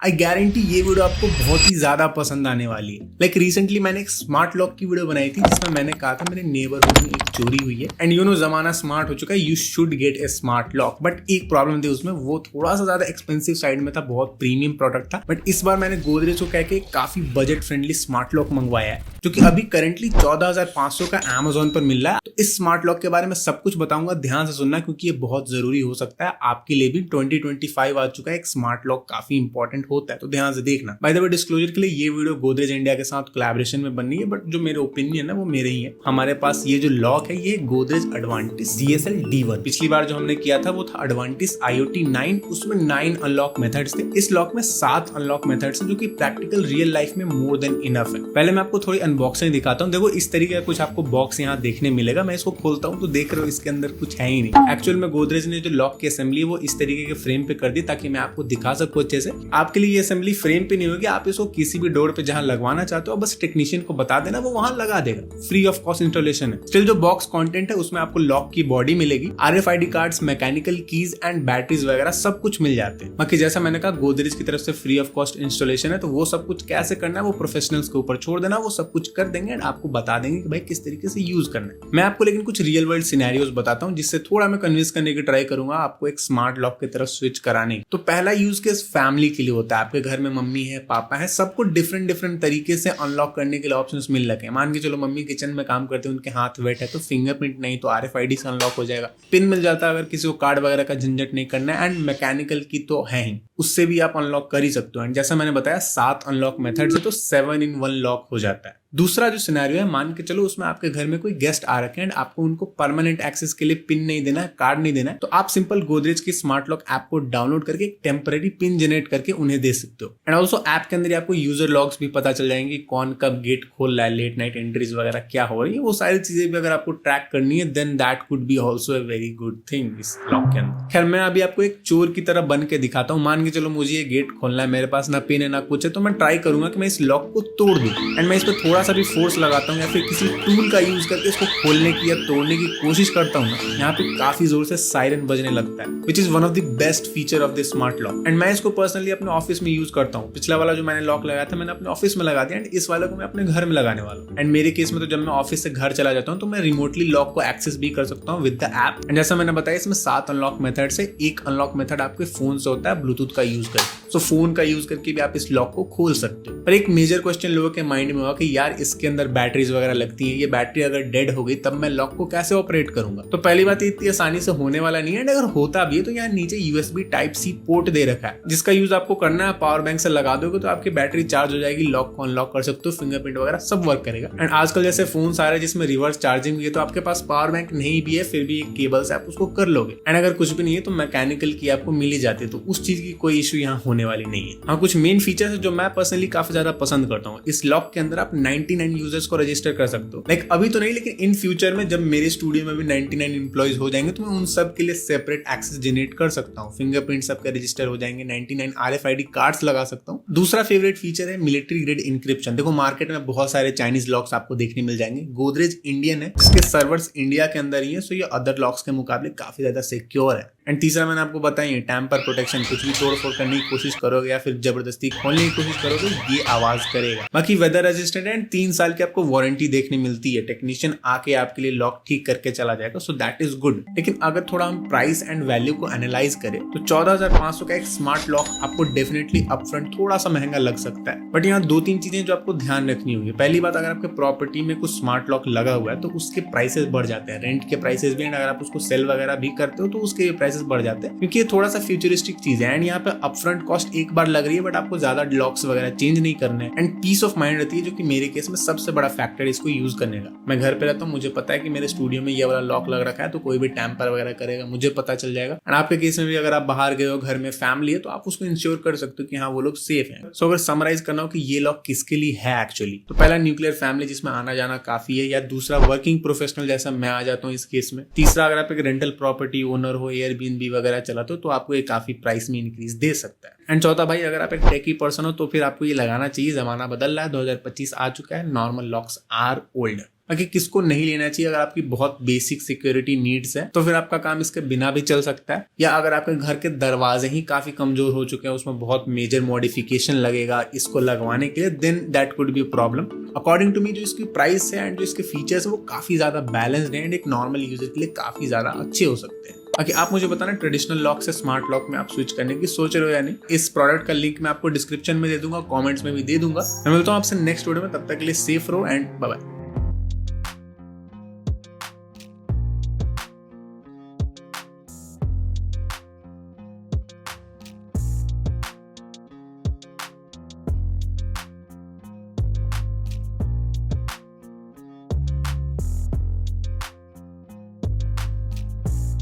I guarantee ये video आपको बहुत ही ज्यादा पसंद आने वाली है। लाइक रिसेंटली मैंने एक स्मार्ट लॉक की वीडियो बनाई थी जिसमें मैंने कहा था मेरे नेबरहुड में एक चोरी हुई है एंड यू नो जमाना स्मार्ट हो चुका है, you should get A smart lock. But एक प्रॉब्लम थी उसमें, वो थोड़ा सा ज्यादा एक्सपेंसिव साइड में था, बहुत प्रीमियम प्रोडक्ट था। बट इस बार मैंने गोदरेज को कह के काफी बजट फ्रेंडली स्मार्ट लॉक मंगवाया है जो कि अभी करंटली 14,500 का Amazon पर मिल रहा है। तो इस स्मार्ट लॉक के बारे में सब कुछ बताऊंगा, ध्यान से सुनना क्योंकि ये बहुत जरूरी हो सकता है आपके लिए भी। 2025 आ चुका है, एक स्मार्ट लॉक काफी इंपॉर्टेंट होता है, तो ध्यान से देखना। बाय द वे डिस्क्लोजर के लिए ये वीडियो गोदरेज इंडिया के साथ कोलैबोरेशन में बनी है, बट जो मेरे ओपिनियन है वो मेरे ही है। हमारे पास ये जो लॉक है ये गोदरेज एडवांटेज GSL D1। पिछली बार जो हमने किया था वो था एडवांटेज IoT 9, उसमें 9 अनलॉक मेथड्स थे। इस लॉक में 7 अनलॉक मेथड्स हैं जो कि प्रैक्टिकल रियल लाइफ में मोर देन इनफ है। पहले मैं आपको थोड़ी अनबॉक्सिंग दिखाता हूँ। देखो इस तरीके का कुछ आपको बॉक्स यहाँ देखने मिलेगा। मैं इसको खोलता हूँ तो देख रहे हो इसके अंदर कुछ है ही नहीं। एक्चुअल में गोदरेज ने जो लॉक की असेंबली वो इस तरीके के फ्रेम पे कर दी ताकि मैं आपको दिखा सकूं अच्छे से। आपके लिए ये असेंबली फ्रेम पे नहीं होगी, आप इसको किसी भी डोर पे जहां लगवाना चाहते हो बस टेक्नीशियन को बता देना, वो वहां लगा देगा। फ्री ऑफ कॉस्ट इंस्टॉलेशन है। स्टिल जो बॉक्स कंटेंट है उसमें आपको लॉक की बॉडी मिलेगी, RFID cards, mechanical keys and batteries वगैरह सब कुछ मिल जाते हैं। बाकी जैसा मैंने कहा गोदरेज की तरफ से फ्री ऑफ कॉस्ट इंस्टॉलेशन है, तो वो सब कुछ कैसे करना है वो प्रोफेशनल्स के ऊपर छोड़ देना, वो सब कुछ कर देंगे एंड आपको बता देंगे कि भाई किस तरीके से यूज करना है। मैं आपको लेकिन कुछ रियल वर्ल्ड सिनेरियोस बताता हूँ जिससे थोड़ा मैं कन्विंस करने की ट्राई करूंगा आपको एक स्मार्ट लॉक की तरफ स्विच कराने। तो पहला यूज केस फैमिली के लिए होता है। आपके घर में मम्मी है, पापा है, सबको डिफरेंट तरीके से अनलॉक करने के लिए ऑप्शंस मिल रखे हैं। मान के चलो मम्मी किचन में काम करते हैं, उनके हाथ वेट है तो फिंगरप्रिंट नहीं तो RFID से अनलॉक हो जाएगा। पिन मिल जाता है अगर किसी को कार्ड वगैरह का झंझट नहीं करना है, एंड मैकेनिकल की तो है ही, उससे भी आप अनलॉक कर ही सकते हो। एंड जैसा मैंने बताया 7 अनलॉक मेथड से तो 7 in 1 लॉक हो जाता है। दूसरा जो सिनेरियो है, मान के चलो उसमें आपके घर में कोई गेस्ट आ रखे हैं, आपको उनको परमानेंट एक्सेस के लिए पिन नहीं देना है, कार्ड नहीं देना है, तो आप सिंपल गोदरेज की स्मार्ट लॉक ऐप को डाउनलोड करके एक टेम्पररी पिन जनरेट करके उन्हें दे सकते हो। एंड ऑल्सो ऐप के अंदर आपको यूजर लॉग्स भी पता चल जाएंगे, कौन कब गेट खोल रहा है, लेट नाइट एंट्रीज वगैरह क्या हो रही है, वो सारी चीजें भी अगर आपको ट्रैक करनी है then that could be also a very good thing इस लॉक के अंदर। खैर मैं अभी आपको एक चोर की तरह बन के दिखाता हूँ। मान के चलो मुझे ये गेट खोलना है, मेरे पास ना पिन है ना कुछ है, तो मैं ट्राई करूंगा कि मैं इस लॉक को तोड़ दूं एंड मैं इस पर थोड़ा सा भी फोर्स लगाता हूं या फिर किसी टूल का यूज करके इसको खोलने की या तोड़ने की कोशिश करता हूं ना, यहाँ पे काफी जोर से सायरन बजने लगता है, which is one of the best feature of this smart lock. And मैं इसको पर्सनली अपने ऑफिस में यूज करता हूँ। पिछला वाला जो मैंने लॉक लगाया था मैंने अपने ऑफिस में लगा दिया एंड इस वाले को मैं अपने घर में लगाने वाला हूँ। एंड मेरे केस में तो जब मैं ऑफिस से घर चला जाता हूँ तो मैं रिमोटली लॉक को एक्सेस भी कर सकता हूँ विद द ऐप। एंड जैसा मैंने बताया इसमें 7 अनलॉक मेथड से एक अनलॉक मेथड आपके फोन से होता है ब्लूटूथ का यूज करके। सो फोन का यूज करके भी आप इस लॉक को खोल सकते हो। पर एक मेजर क्वेश्चन लोगों के माइंड में होगा कि यार इसके अंदर बैटरीज वगैरह लगती है, ये बैटरी अगर डेड हो गई तब मैं लॉक को कैसे ऑपरेट करूंगा। तो पहली बात इतनी आसानी से होने वाला नहीं है। अगर होता भी है तो यहाँ नीचे USB Type-C पोर्ट दे रखा है जिसका यूज आपको करना है। पावर बैंक से लगा दोगे तो आपकी बैटरी चार्ज हो जाएगी, लॉक को अनलॉक कर सकते हो, फिंगरप्रिंट वगैरह सब वर्क करेगा। एंड आजकल जैसे फोन आ रहे हैं जिसमें रिवर्स चार्जिंग भी है, तो आपके पास पावर बैंक नहीं भी है फिर भी एक केबल से आप उसको कर लोगे। एंड अगर कुछ भी नहीं है तो मैकेनिकल की आपको मिल ही जाती है, तो उस चीज की कोई इशू यहाँ होने वाली नहीं है। हाँ कुछ मेन फीचर्स है जो मैं पर्सनली काफी ज्यादा पसंद करता हूँ। इस लॉक के अंदर आप 99 यूजर्स को रजिस्टर कर सकते हो। लाइक अभी तो नहीं, लेकिन इन फ्यूचर में जब मेरे स्टूडियो में भी 99 एम्प्लॉइज हो जाएंगे तो मैं उन सब के लिए सेपरेट एक्सेस जनरेट कर सकता हूँ। फिंगरप्रिंट सबके रजिस्टर हो जाएंगे, 99 RFID कार्ड्स लगा सकता हूँ। दूसरा फेवरेट फीचर है मिलिट्री ग्रेड इंक्रिप्शन। देखो मार्केट में बहुत सारे चाइनीज लॉक्स आपको देखने मिल जाएंगे, गोदरेज इंडियन है जिसके सर्वर्स इंडिया के अंदर ही है, सो ये अदर लॉक्स के मुकाबले काफी ज्यादा सिक्योर है। एंड तीसरा मैंने आपको बताया टैम्पर प्रोटेक्शन, कुछ भी तोड़ फोड़ करने की कोशिश करोगे या फिर जबरदस्ती खोलने की कोशिश करोगे ये आवाज करेगा। बाकी वेदर रेजिस्टेंट एंड 3 साल की आपको वारंटी देखने मिलती है। टेक्नीशियन आके आपके लिए लॉक ठीक करके चला जाएगा, सो दैट इज गुड। लेकिन अगर थोड़ा हम प्राइस एंड वैल्यू को एनालाइज करें तो 14,500 का एक स्मार्ट लॉक आपको डेफिनेटली अपफ्रंट थोड़ा सा महंगा लग सकता है। बट यहाँ 2-3 चीजें जो आपको ध्यान रखनी होगी। पहली बात, अगर आपके प्रॉपर्टी में कुछ स्मार्ट लॉक लगा हुआ है तो उसके प्राइसेस बढ़ जाते हैं, रेंट के प्राइसेस भी। एंड अगर आप उसको सेल वगैरह भी करते हो तो उसके प्राइसेस बढ़ जाते हैं क्योंकि ये थोड़ा सा फ्यूचरिस्टिक चीज है। एंड यहाँ पे अपफ्रंट कॉस्ट एक बार लग रही है बट आपको ज्यादा लॉक्स वगैरह चेंज नहीं करने हैं। एंड पीस ऑफ माइंड रहती है जो कि मेरे केस में सबसे बड़ा फैक्टर है इसको यूज करने का। मैं घर पे रहता हूँ, मुझे पता है कि मेरे स्टूडियो में ये वाला लॉक लग रखा है तो कोई भी टैम्पर वगैरह करेगा मुझे पता चल जाएगा। एंड आपके केस में भी अगर आप बाहर गए हो, घर में फैमिली है, तो आप उसको इंश्योर कर सकते हो कि हाँ वो लोग सेफ है। सो अगर समराइज करना हो कि ये लॉक किसके लिए है एक्चुअली, तो पहला न्यूक्लियर फैमिली जिसमें आना जाना काफी है, या दूसरा वर्किंग प्रोफेशनल जैसा मैं आ जाता हूँ इस केस में। तीसरा अगर आप एक रेंटल प्रॉपर्टी ओनर हो, एयरबीएनबी वगैरह चलाते हो तो आपको ये काफी प्राइस में इंक्रीज दे सकता है। एंड चौथा भाई, अगर आप एक टेकी पर्सन हो तो फिर आपको ये लगाना चाहिए। जमाना बदल रहा है, 2025 आ चुका है, नॉर्मल लॉक्स आर ओल्ड। कि किसको नहीं लेना चाहिए। अगर आपकी बहुत बेसिक सिक्योरिटी नीड्स है तो फिर आपका काम इसके बिना भी चल सकता है, या अगर आपके घर के दरवाजे ही काफी कमजोर हो चुके हैं, उसमें बहुत मेजर मॉडिफिकेशन लगेगा इसको लगवाने के लिए, then that could be problem. According to me जो इसकी प्राइस है एंड जो इसके फीचर्स है वो काफी ज्यादा बैलेंस्ड है एंड एक नॉर्मल यूजर के लिए काफी ज्यादा अच्छे हो सकते हैं। बाकी आप मुझे बताना ट्रेडिशनल लॉक से स्मार्ट लॉक में आप स्विच करने की सोच रहे हो या नहीं। इस प्रोडक्ट का लिंक मैं आपको डिस्क्रिप्शन में दे दूंगा, कमेंट्स में भी दे दूंगा। मैं मिलता हूँ आपसे नेक्स्ट वीडियो में, तब तक के लिए सेफ रहो एंड बाय बाय।